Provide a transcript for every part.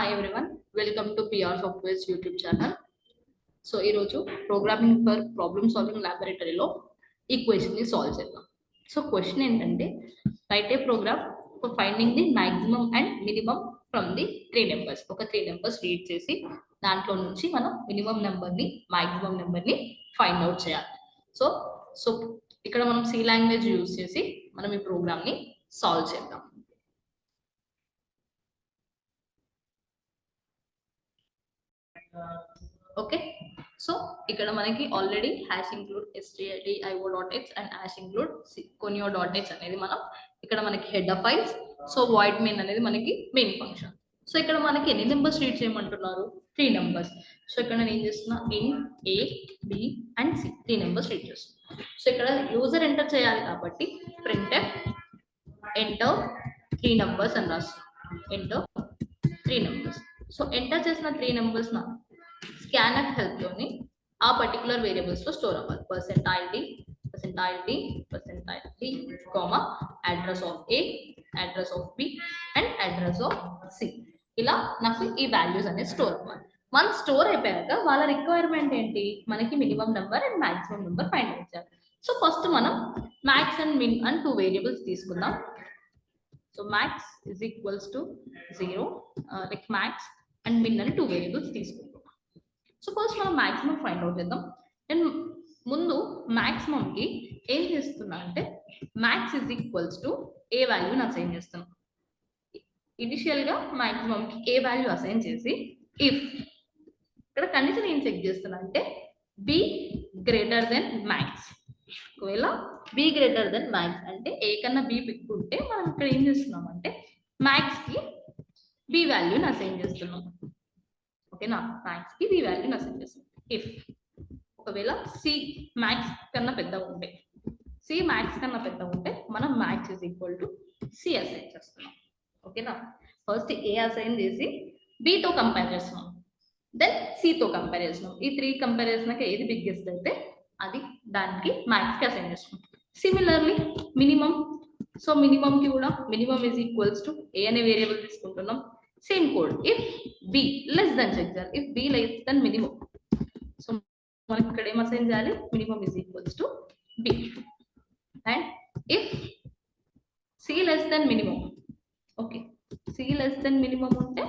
Hi everyone, welcome to PR Software's YouTube channel. So ఈ రోజు programming for problem solving లాబొరేటరీలో ఈ question ని సాల్వ్ చేద్దాం. సో క్వశ్చన్ ఏంటంటే write a program for finding the maximum and minimum from the three numbers. ఒక three numbers read చేసి దాంట్లో నుంచి మనం మినిమం నెంబర్ ని మాక్సిమం నెంబర్ ని ఫైండ్ అవుట్ చేయాలి. సో ఇక్కడ మనం సి లాంగ్వేజ్ యూజ్ చేసి మనం ఈ ప్రోగ్రామ్ ని సాల్వ్ చేద్దాం. ఓకే, సో ఇక్కడ మనకి already hash include stdio.h and hash include conio.h అనేది మనం ఇక్కడ మనకి header files. So void main అనేది మనకి మెయిన్ ఫంక్షన్. సో ఇక్కడ మనకి ఎన్ని నెంబర్స్ రీడ్ చేయమంటున్నారు? 3 నెంబర్స్. సో ఇక్కడ నేను ఏం చేస్తున్నా, in A B and C 3 numbers read చేస్తున్నా. సో ఇక్కడ యూజర్ ఎంటర్ చేయాలి కాబట్టి printf ఎంటర్ 3 నెంబర్స్ అని రాస్తున్నా. Enter 3 numbers. సో ఎంటర్ చేసిన 3 నెంబర్స్ నా స్కాన్ఫ్ హెల్ప్ తోని ఆ పర్టికులర్ వేరియబుల్స్ లో స్టోర్ అవ్వాలి. percentile d, comma address of A, address of B and address of C. ఇలా నాకు ఈ వాల్యూస్ అనేది స్టోర్ అవ్వాలి. మన స్టోర్ అయిపోయాక వాళ్ళ రిక్వైర్మెంట్ ఏంటి, మనకి minimum number and maximum number find out చేయాలి. సో ఫస్ట్ మనం max and min and 2 variables తీసుకుందాం. So max is equals to 0, like max and min అని 2 వేరియబుల్స్ తీసుకుంటాం. సో ఫస్ట్ మనం మాక్సిమం ఫైండ్ అవుట్ చేద్దాం. నేను ముందు మాక్సిమం కి ఏం చేస్తున్నా అంటే max is equals to A వాల్యూని అసైన్ చేస్తున్నాం. ఇనిషియల్ గా మాక్సిమం కి ఏ వాల్యూ అసైన్ చేసి ఇఫ్ ఇక్కడ కండిషన్ ఏం చెక్ చేస్తున్నా అంటే బి గ్రేటర్ దెన్ మ్యాక్స్. ఒకవేళ బి గ్రేటర్ దెన్ మ్యాక్స్ అంటే ఏ కన్నా బి పెట్టుకుంటే మనం ఇక్కడ ఏం చేస్తున్నాం అంటే మ్యాక్స్ కి బి వాల్యూని అసైన్ చేస్తున్నాం. ఓకేనా, మ్యాక్స్ కి బి వాల్యూని అసైన్ చేస్తున్నాం. ఇఫ్ ఒకవేళ సి మ్యాక్స్ కన్నా పెద్దగా ఉంటే, సి మ్యాక్స్ కన్నా పెద్దగా ఉంటే మనం max is equal to C assign చేస్తున్నాం. ఓకేనా, ఫస్ట్ ఏ అసైన్ చేసి బితో కంపేర్ చేస్తున్నాం, దెన్ సితో కంపేర్ చేస్తున్నాం. ఈ 3 కంపేర్ చేసినాక ఏది బిగ్గెస్ట్ అయితే అది దానికి మ్యాక్స్ కి అసైన్ చేస్తున్నాం. సిమిలర్లీ మినిమం, సో మినిమం కి కూడా minimum is equals to A అనే వేరియబుల్ తీసుకుంటున్నాం. Same code, if B less than check చేయాలి. If B less than minimum, so మనకి ఇక్కడ ఏం అసైన్ చేయాలి, minimum is equals to B. And if C less than minimum, okay C less than minimum ఉంటే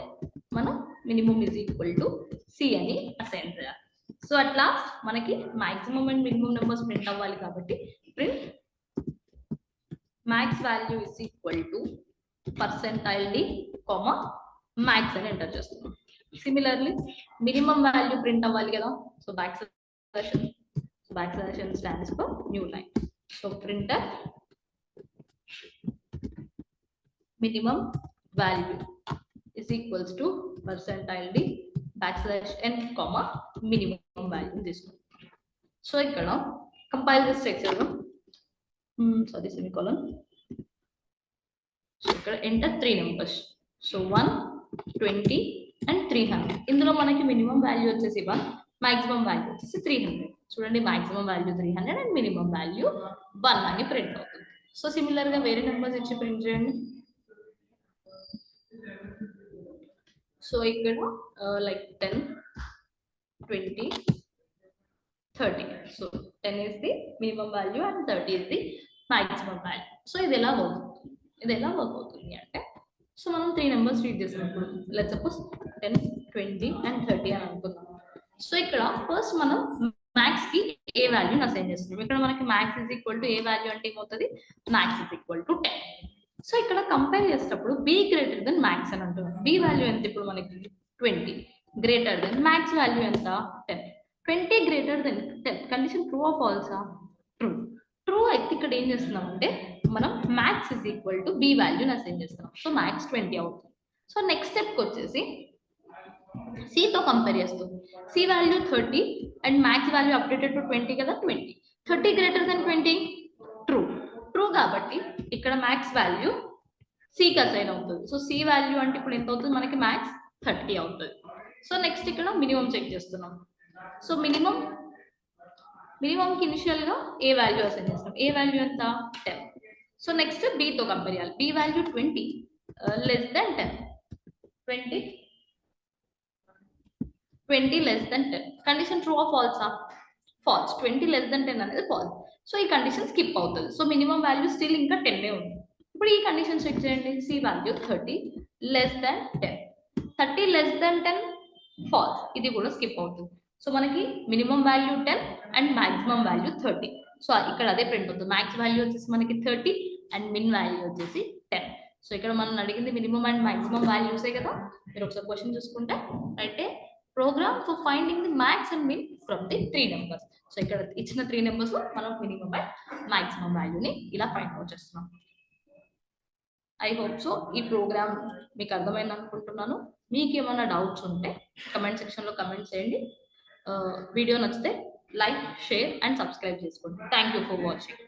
మనం minimum is equal to C అని assign చేయాలి. So at last మనకి maximum and minimum numbers print అవ్వాలి కాబట్టి print max value is equal to percentile d, comma max అని enter చేస్తున్నాం. Similarly minimum value print అవ్వాలి కదా, so back slash stands for new line. So print minimum value is equals to percentile d /n, comma minimum value తీసుకుంటాం. So ఇక్కడ compile చేసి check చేద్దాం. Sorry, semicolon. So ఇక్కడ enter 3 numbers. So 1, 20 and 300. ఇందులో మనకి minimum value వచ్చేసి 1, maximum value వచ్చేసి 300. చూడండి, maximum value 300 and minimum value 1 అని ప్రింట్ అవుతుంది. సో సిమిలర్ గా వేరే నెంబర్స్ ఇచ్చి ప్రింట్ చేయండి. సో ఇక్కడ like 10, 20, 30. So 10 is the minimum value and 30 is the maximum value. So ఇది ఎలా వర్క్ అవుతుంది అంటే, సో మనం 3 నెంబర్స్ రీడ్ చేసినప్పుడు లెట్స్ సపోజ్ 10, 20 అండ్ 30 అని అనుకుందాం. సో ఇక్కడ ఫస్ట్ మనం మ్యాక్స్ కి ఏ వాల్యూని అసైన్ చేస్తున్నాం. ఇక్కడ మనకి max is equal to A value అంటే ఏమవుతుంది, max is equal to 10. So ఇక్కడ కంపేర్ చేసేటప్పుడు బి గ్రేటర్ దెన్ మ్యాక్స్ అని అంటున్నాం. బి వాల్యూ ఎంత ఇప్పుడు మనకి 20, గ్రేటర్ దెన్ మ్యాక్స్ వాల్యూ ఎంత 10. 20 greater than 10 condition true or ఫాల్సా? ట్రూ. ట్రూ అయితే ఇక్కడ ఏం చేస్తున్నాం అంటే మనం max is equal to B వాల్యూని అసైన్ చేస్తున్నాం. సో మ్యాక్స్ 20 అవుతుంది. సో నెక్స్ట్ స్టెప్కి వచ్చేసి సితో కంపేర్ చేస్తాం. C value 30 and max value updated to 20 కదా, 20. 30 గ్రేటర్ దెన్ 20, ట్రూ. ట్రూ కాబట్టి ఇక్కడ మ్యాక్స్ వాల్యూ సికి అసైన్ అవుతుంది. సో సి వాల్యూ అంటే ఇప్పుడు ఎంత అవుతుంది మనకి, మ్యాక్స్ 30 అవుతుంది. సో నెక్స్ట్ ఇక్కడ మినిమం చెక్ చేస్తున్నాం. సో మినిమం కి ఇనిషియల్ గా ఏ వాల్యూ అసైన్ చేస్తాం. ఏ వాల్యూ ఎంత 10. సో నెక్స్ట్ బితో కంపేర్ చేయాలి. B value 20 less than 10. 20 20 less than 10. Condition true or ఫాల్సా? ఫాల్స్. 20 లెస్ దెన్ 10 అనేది ఫాల్స్. సో ఈ కండిషన్ స్కిప్ అవుతుంది. సో మినిమం వాల్యూ స్టిల్ ఇంకా 10 ఉంది. ఇప్పుడు ఈ కండిషన్ చెక్ చేయండి. C value 30 less than 10. 30 less than 10 false. ఇది కూడా స్కిప్ అవుతుంది. సో మనకి minimum value 10 and maximum value 30. So ఇక్కడ అదే ప్రింట్ అవుతుంది. మ్యాక్స్ వాల్యూ వచ్చేసి మనకి 30 అండ్ మిన్ వాల్యూ వచ్చేసి 10. సో ఇక్కడ మనం అడిగింది మినిమం అండ్ మాక్సిమం వాల్యూసే కదా. మీరు ఒకసారి క్వశ్చన్ చూసుకుంటే అయితే program for finding the max and min from the 3 numbers. So ఇక్కడ ఇచ్చిన 3 నెంబర్స్ మనం మినిమం అండ్ మాక్సిమం వాల్యూని ఇలా ఫైండ్ అవుట్ చేస్తున్నాం. ఐ హోప్ సో ఈ ప్రోగ్రామ్ మీకు అర్థమైంది అనుకుంటున్నాను. మీకు ఏమైనా డౌట్స్ ఉంటే కమెంట్ సెక్షన్లో కమెంట్ చేయండి. వీడియో నచ్చితే లైక్, షేర్ అండ్ సబ్స్క్రైబ్ చేసుకోండి. Thank you for watching.